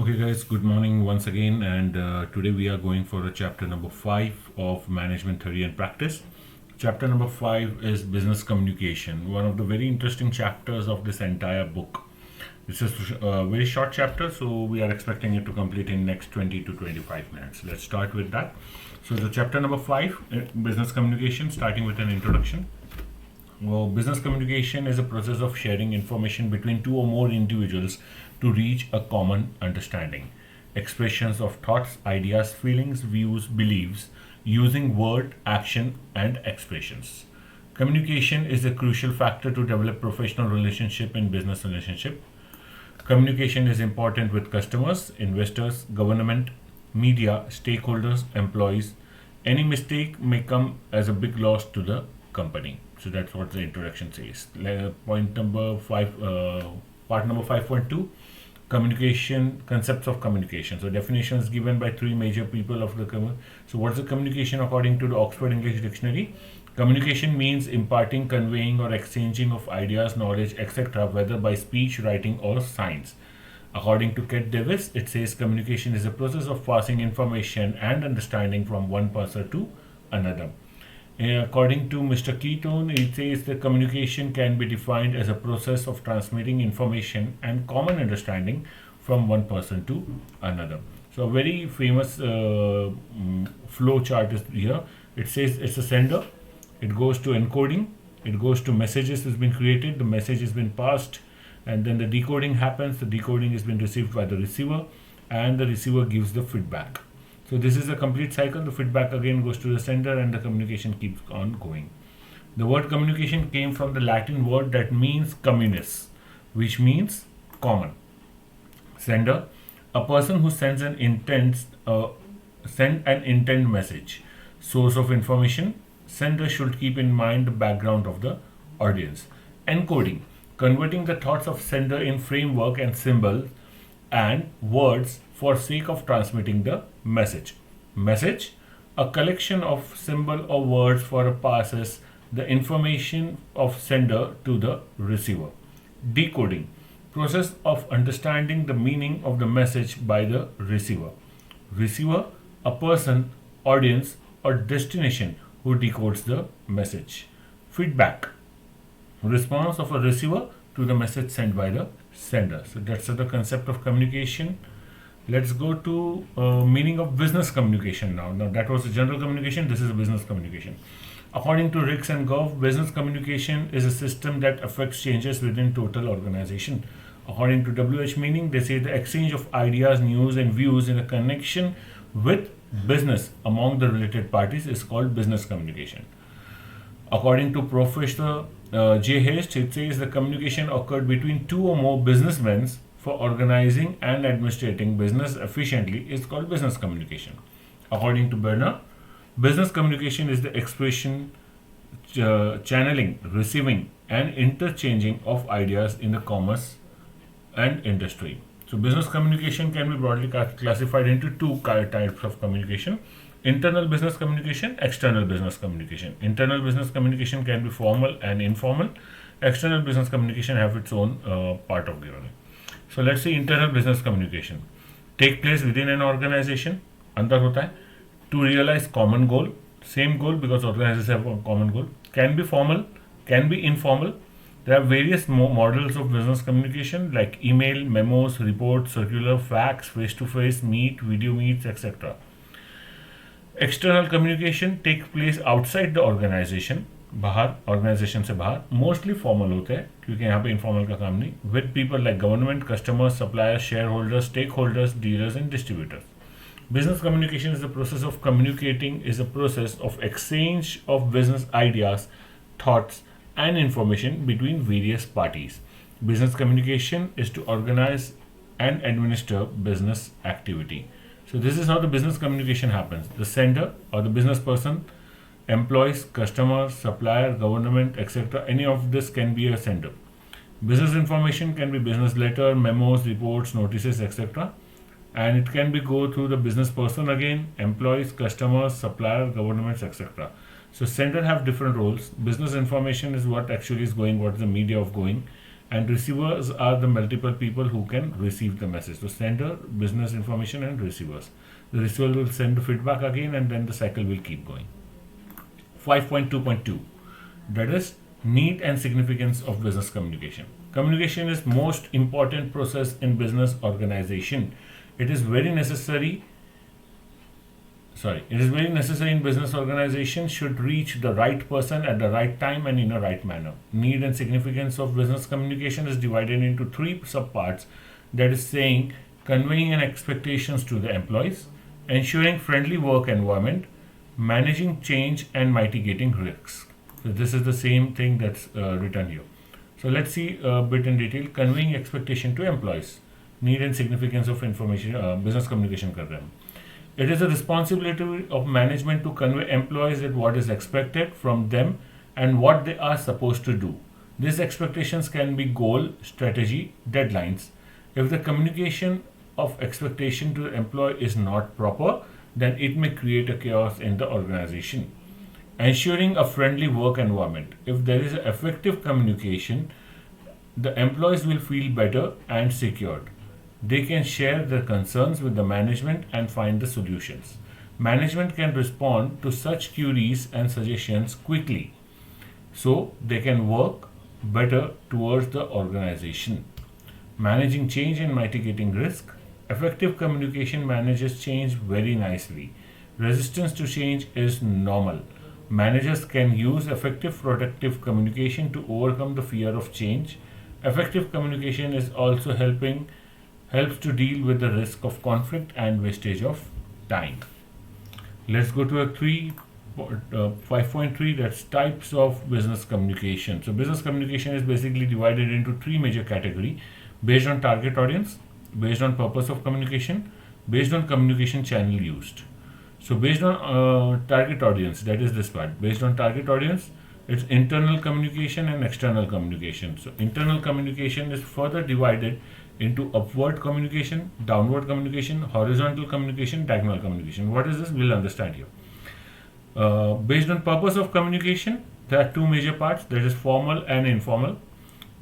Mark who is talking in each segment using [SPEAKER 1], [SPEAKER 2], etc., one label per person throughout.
[SPEAKER 1] Okay, guys, good morning once again. And today we are going for a chapter number 5 of Management Theory and Practice. Chapter number 5 is Business Communication, one of the very interesting chapters of this entire book. This is a very short chapter, so we are expecting it to complete in next 20 to 25 minutes. Let's start with that. So, the chapter number 5, Business Communication, starting with an introduction. Well, business communication is a process of sharing information between two or more individuals to reach a common understanding. Expressions of thoughts, ideas, feelings, views, beliefs, using word, action, and expressions. Communication is a crucial factor to develop professional relationship and business relationship. Communication is important with customers, investors, government, media, stakeholders, employees. Any mistake may come as a big loss to the company. So that's what the introduction says. Point number 5, part number 5.2, communication, concepts of communication. So definitions given by three major people of the So what's the communication according to the Oxford English Dictionary? Communication means imparting, conveying, or exchanging of ideas, knowledge, etc., whether by speech, writing, or signs. According to Kate Davis, it says communication is a process of passing information and understanding from one person to another. According to Mr. Keaton, it says that communication can be defined as a process of transmitting information and common understanding from one person to another. So a very famous flow chart is here. It says it's a sender, it goes to encoding, it goes to messages has been created, the message has been passed, and then the decoding happens, the decoding has been received by the receiver, and the receiver gives the feedback. So this is a complete cycle. The feedback again goes to the sender and the communication keeps on going. The word communication came from the Latin word that means communis, which means common. Sender, a person who sends an intent message. Source of information, sender should keep in mind the background of the audience. Encoding, converting the thoughts of sender in framework and symbols and words for sake of transmitting the message. Message, a collection of symbol or words for a passes the information of sender to the receiver. Decoding, process of understanding the meaning of the message by the receiver. Receiver, a person, audience, or destination who decodes the message. Feedback, response of a receiver to the message sent by the sender. So that's the concept of communication. Let's go to meaning of business communication now. Now that was a general communication, this is a business communication. According to Ricks and Goff, business communication is a system that affects changes within total organization. According to WH Meaning, they say the exchange of ideas, news, and views in a connection with business among the related parties is called business communication. According to Professor J. Hayes, it says the communication occurred between two or more businessmen for organizing and administrating business efficiently is called business communication. According to Berner, business communication is the expression, channeling, receiving, and interchanging of ideas in the commerce and industry. So business communication can be broadly classified into two types of communication: internal business communication, external business communication. Internal business communication can be formal and informal. External business communication have its own part of given. So let's see internal business communication. Take place within an organization, अंदर होता है, to realize common goal, same goal because organizations have a common goal. Can be formal, can be informal. There are various models of business communication like email, memos, reports, circular, fax, face-to-face, meet, video meets, etc. External communication takes place outside the organization, बाहर organisation से बाहर, mostly formal होते हैं क्योंकि यहाँ पे informal का काम नहीं, with people like government, customers, suppliers, shareholders, stakeholders, dealers and distributors. Business communication is the process of communicating, is a process of exchange of business ideas, thoughts, and information between various parties. Business communication is to organize and administer business activity. So this is how the business communication happens. The sender or the business person, employees, customers, supplier, government, etc. Any of this can be a sender. Business information can be business letter, memos, reports, notices, etc. And it can be go through the business person again, employees, customers, supplier, governments, etc. So sender have different roles. Business information is what actually is going, what is the media of going. and receivers are the multiple people who can receive the message. So sender, business information, and receivers. The receiver will send the feedback again, and then the cycle will keep going. 5.2.2, that is need and significance of business communication. Communication is most important process in business organization. It is very necessary in business organization should reach the right person at the right time and in a right manner. Need and significance of business communication is divided into three subparts, that is saying conveying an expectations to the employees, ensuring friendly work environment, managing change, and mitigating risks. So this is the same thing that's written here. So let's see a bit in detail. Conveying expectation to employees, need and significance of information, business communication कर रहे हैं. It is a responsibility of management to convey employees that what is expected from them and what they are supposed to do. These expectations can be goal, strategy, deadlines. If the communication of expectation to the employee is not proper, then it may create a chaos in the organization. Ensuring a friendly work environment. If there is effective communication, the employees will feel better and secured. They can share their concerns with the management and find the solutions. Management can respond to such queries and suggestions quickly, so they can work better towards the organization. Managing change and mitigating risk. Effective communication manages change very nicely. Resistance to change is normal. Managers can use effective productive communication to overcome the fear of change. Effective communication is also helps to deal with the risk of conflict and wastage of time. Let's go to a 5.3, that's types of business communication. So business communication is basically divided into three major categories based on target audience, based on purpose of communication, based on communication channel used. So based on target audience, that is this part. Based on target audience, it's internal communication and external communication. So internal communication is further divided into upward communication, downward communication, horizontal communication, diagonal communication. What is this? We'll understand here. Based on purpose of communication, there are two major parts, that is formal and informal.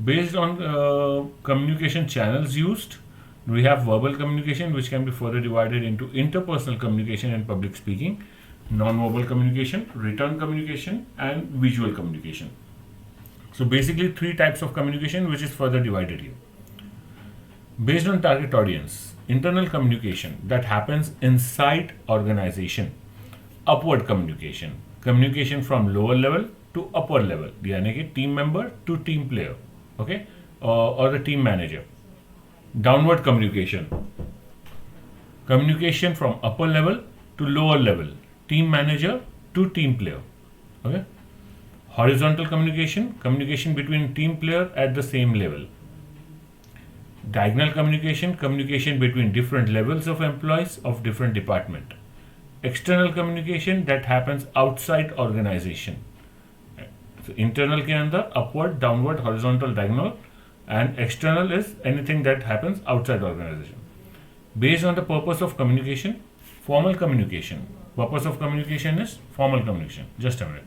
[SPEAKER 1] Based on communication channels used, we have verbal communication, which can be further divided into interpersonal communication and public speaking, non-verbal communication, written communication, and visual communication. So basically three types of communication, which is further divided here. Based on target audience, internal communication that happens inside organization. Upward communication, communication from lower level to upper level, यानी कि team member to team player, okay, or the team manager. Downward communication, communication from upper level to lower level, team manager to team player, okay. Horizontal communication, communication between team player at the same level. Diagonal communication, communication between different levels of employees of different department. External communication that happens outside organization. So internal के अंदर upward, downward, horizontal, diagonal, and external is anything that happens outside organization. Based on the purpose of communication, formal communication. Purpose of communication is formal communication. Just a minute.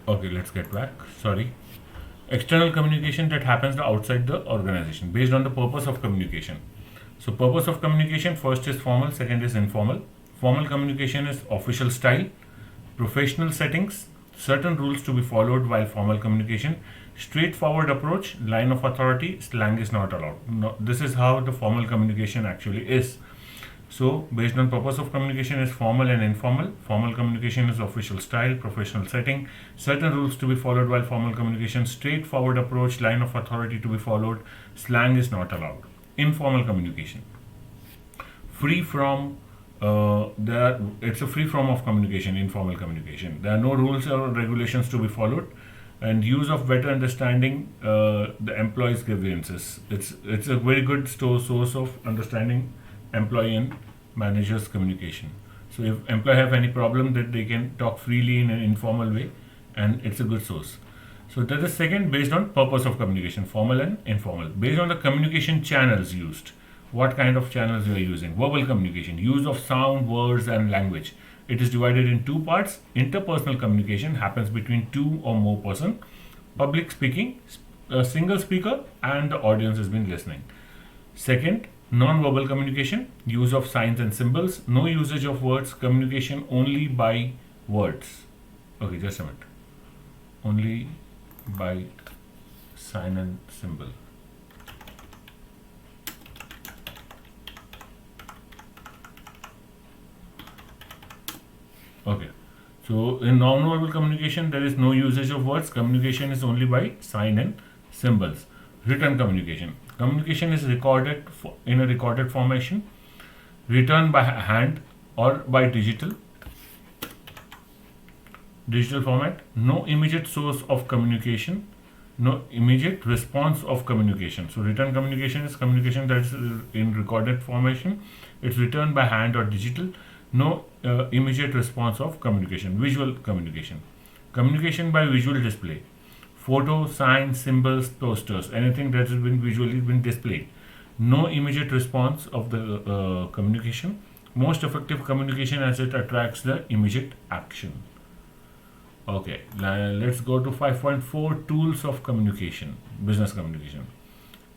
[SPEAKER 1] Okay, let's get back. Sorry. External communication that happens outside the organization based on the purpose of communication. So purpose of communication, first is formal, second is informal. Formal communication is official style, professional settings, certain rules to be followed while formal communication, straightforward approach, line of authority, slang is not allowed. No, this is how the formal communication actually is. So based on purpose of communication is formal and informal. Formal communication is official style, professional setting, certain rules to be followed while formal communication, straightforward approach, line of authority to be followed, slang is not allowed. Informal communication, free from it's a free form of communication, informal communication. There are no rules or regulations to be followed, and use of better understanding the employees' grievances. It's a very good source of understanding employee and managers communication. So if employee have any problem, that they can talk freely in an informal way, and it's a good source. So that is second, based on purpose of communication, formal and informal. Based on the communication channels used, what kind of channels you are using. Verbal communication, use of sound, words, and language. It is divided in two parts. Interpersonal communication happens between two or more persons. Public speaking, a single speaker and the audience has been listening. Second, non-verbal communication, use of signs and symbols, no usage of words, communication only by words. Okay, just a minute. Only by sign and symbol. Okay, so in non-verbal communication there is no usage of words, communication is only by sign and symbols. Written communication. Communication is recorded in a recorded formation, written by hand or by digital format. No immediate source of communication, no immediate response of communication. So written communication is communication that is in recorded formation. It's written by hand or digital. No immediate response of communication. Visual communication. Communication by visual display. Photo, signs, symbols, posters, anything that has been visually been displayed. No immediate response of the communication. Most effective communication as it attracts the immediate action. Okay, let's go to 5.4 tools of communication, business communication.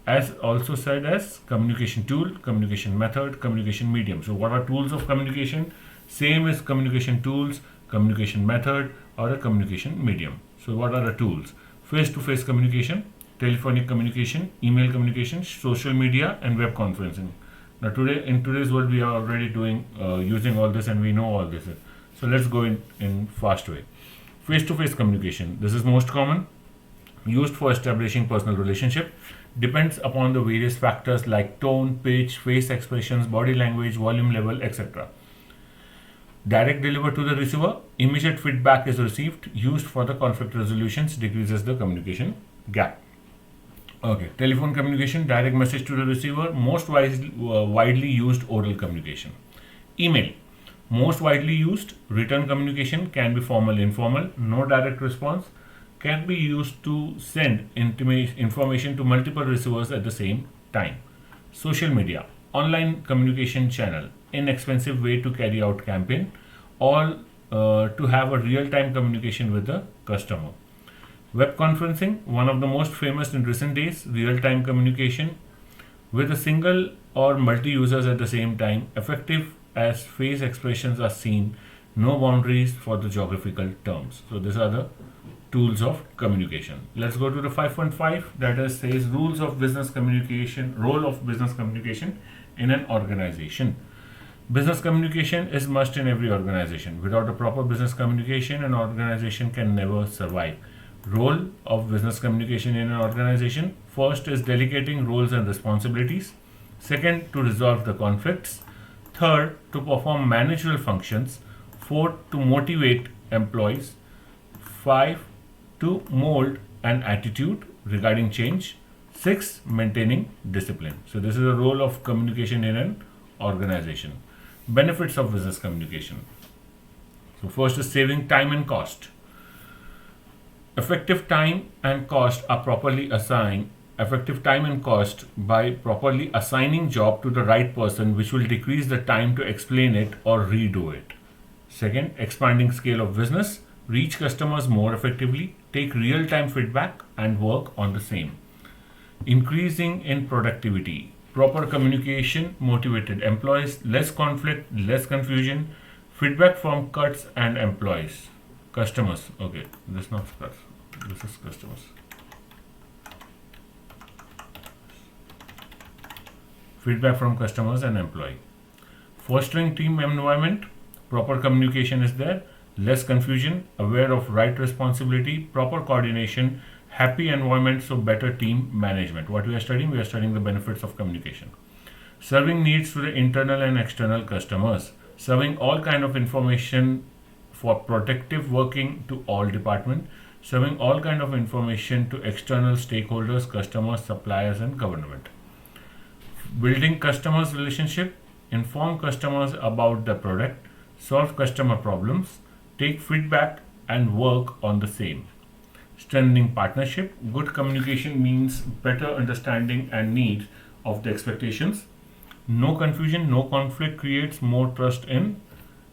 [SPEAKER 1] As also said as communication tool, communication method, communication medium. So what are tools of communication? Same as communication tools, communication method or a communication medium. So what are the tools? Face-to-face communication, telephonic communication, email communication, social media and web conferencing. Now in today's world we are already doing using all this and we know all this. So let's go in fast way. Face-to-face communication. This is most common, used for establishing personal relationship, depends upon the various factors like tone, pitch, face expressions, body language, volume level, etc. Direct delivered to the receiver, immediate feedback is received, used for the conflict resolutions, decreases the communication gap. Okay, telephone communication, direct message to the receiver, most widely used oral communication. Email, most widely used, written communication, can be formal, informal, no direct response, can be used to send information to multiple receivers at the same time. Social media, online communication channel, inexpensive way to carry out campaign, all to have a real-time communication with the customer. Web conferencing, one of the most famous in recent days, real-time communication with a single or multi-users at the same time, effective as face expressions are seen, no boundaries for the geographical terms. So these are the tools of communication. Let's go to the 5.5 that says rules of business communication, role of business communication in an organization. Business communication is must in every organization. Without a proper business communication, an organization can never survive. Role of business communication in an organization. First is delegating roles and responsibilities. Second, to resolve the conflicts. Third, to perform managerial functions. Fourth, to motivate employees. 5, to mold an attitude regarding change. 6, maintaining discipline. So this is the role of communication in an organization. Benefits of business communication. So first is saving time and cost. Effective time and cost are properly assigned. Effective time and cost by properly assigning job to the right person, which will decrease the time to explain it or redo it. Second, expanding scale of business, reach customers more effectively, take real-time feedback and work on the same. Increasing in productivity, proper communication, motivated employees, less conflict, less confusion, feedback from cuts and employees. Customers, okay, this is not cuts, this is customers. Feedback from customers and employee. Fostering team environment, proper communication is there, less confusion, aware of right responsibility, proper coordination, happy environment, so better team management. What we are studying? We are studying the benefits of communication. Serving needs to the internal and external customers, serving all kind of information for protective working to all department, serving all kind of information to external stakeholders, customers, suppliers and government. Building customers relationship, inform customers about the product, solve customer problems, take feedback and work on the same. Strengthening partnership, good communication means better understanding and needs of the expectations. No confusion, no conflict creates more trust in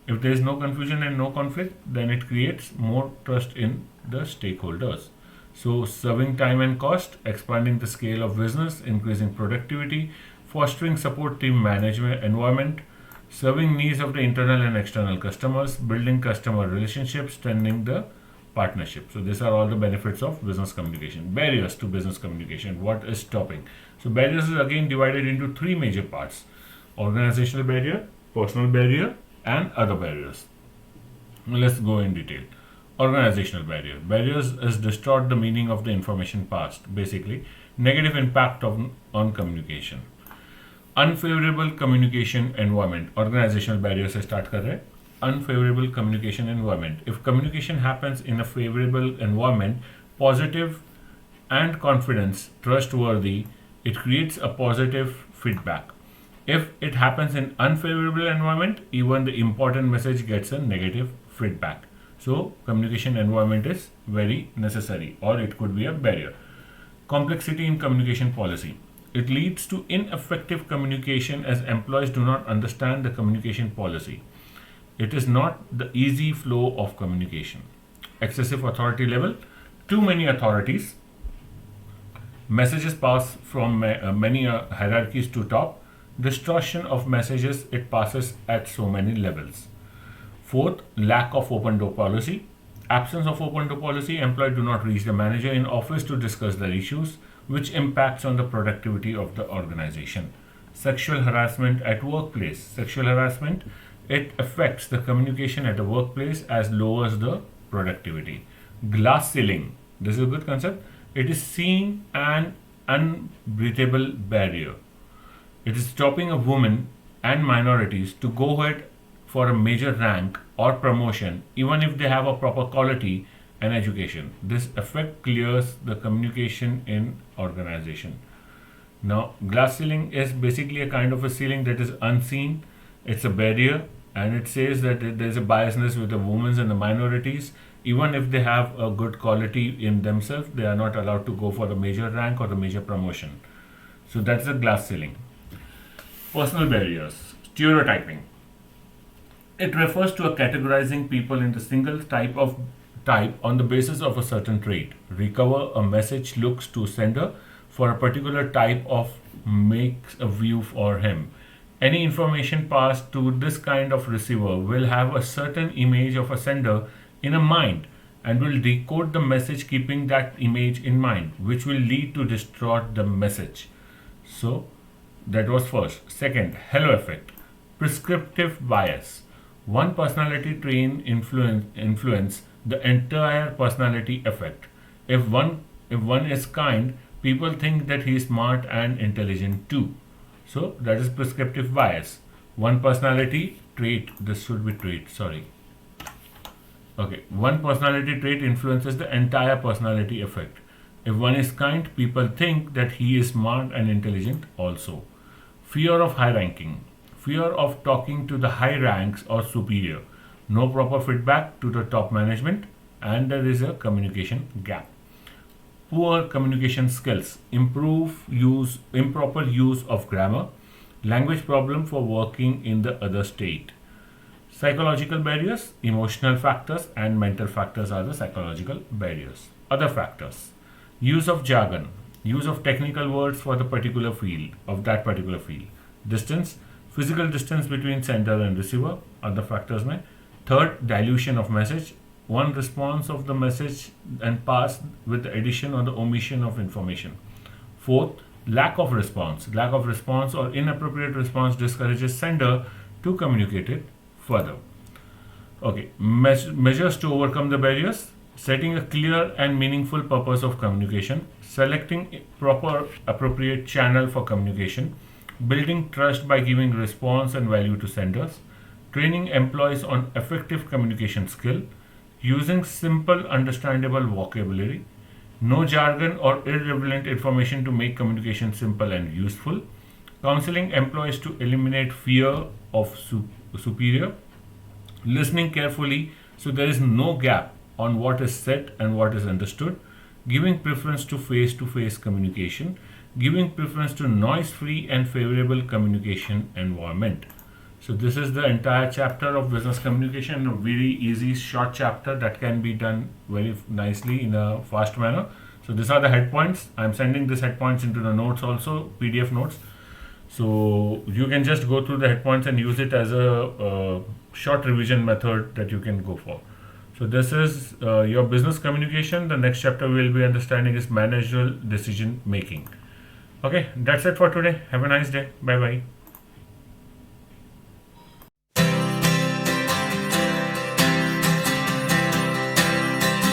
[SPEAKER 1] If there is no confusion and no conflict, then it creates more trust in the stakeholders. So, serving time and cost, expanding the scale of business, increasing productivity, fostering support team management environment, serving needs of the internal and external customers, building customer relationships, strengthening the partnership. So these are all the benefits of business communication. Barriers to business communication. What is stopping? So barriers is again divided into three major parts: organizational barrier, personal barrier, and other barriers. Let's go in detail. Organizational barrier. Barriers is distort the meaning of the information passed. Basically, negative impact on communication. Unfavorable communication environment. Organizational barriers से start कर रहे हैं. Unfavorable communication environment. If communication happens in a favorable environment, positive and confidence, trustworthy, it creates a positive feedback. If it happens in unfavorable environment, even the important message gets a negative feedback. So communication environment is very necessary, or it could be a barrier. Complexity in communication policy. It leads to ineffective communication as employees do not understand the communication policy. It is not the easy flow of communication. Excessive authority level. Too many authorities. Messages pass from many hierarchies to top. Distortion of messages, it passes at so many levels. Fourth, lack of open door policy. Absence of open door policy, employees do not reach the manager in office to discuss their issues, which impacts on the productivity of the organization. Sexual harassment at workplace. Sexual harassment, it affects the communication at the workplace as lowers the productivity. Glass ceiling. This is a good concept. It is seen an unbreachable barrier. It is stopping a woman and minorities to go ahead for a major rank or promotion, even if they have a proper quality and education. This effect clears the communication in organization. Now, glass ceiling is basically a kind of a ceiling that is unseen. It's a barrier, and it says that there is a biasness with the women and the minorities. Even if they have a good quality in themselves, they are not allowed to go for the major rank or the major promotion. So that's the glass ceiling. Personal barriers. Stereotyping. It refers to a categorizing people into single type on the basis of a certain trait. Recover a message looks to sender for a particular type of makes a view for him. Any information passed to this kind of receiver will have a certain image of a sender in a mind and will decode the message keeping that image in mind, which will lead to distort the message. So that was first. Second, halo effect. Prescriptive bias. One personality trait influence the entire personality effect. If one is kind, people think that he is smart and intelligent too. So that is prescriptive bias. One personality trait, this should be trait, sorry. Okay, one personality trait influences the entire personality effect. If one is kind, people think that he is smart and intelligent also. Fear of high ranking. Fear of talking to the high ranks or superior. No proper feedback to the top management, and there is a communication gap. Poor communication skills. Improper use of grammar. Language problem for working in the other state. Psychological barriers, emotional factors, and mental factors are the psychological barriers. Other factors. Use of jargon. Use of technical words for the particular field, of that particular field. Distance. Physical distance between sender and receiver. Other factors में. Third, dilution of message. One response of the message and pass with the addition or the omission of information. Fourth, lack of response. Lack of response or inappropriate response discourages sender to communicate it further. Okay, measures to overcome the barriers. Setting a clear and meaningful purpose of communication. Selecting proper appropriate channel for communication. Building trust by giving response and value to senders. Training employees on effective communication skill. Using simple understandable vocabulary. No jargon or irrelevant information to make communication simple and useful. Counseling employees to eliminate fear of superior. Listening carefully so there is no gap on what is said and what is understood. Giving preference to face-to-face communication. Giving preference to noise-free and favorable communication environment. So this is the entire chapter of business communication, a very easy short chapter that can be done very nicely in a fast manner. So these are the head points. I'm sending these head points into the notes also, PDF notes. So you can just go through the head points and use it as a short revision method that you can go for. So this is your business communication. The next chapter we'll be understanding is managerial decision making. Okay, that's it for today. Have a nice day. Bye bye.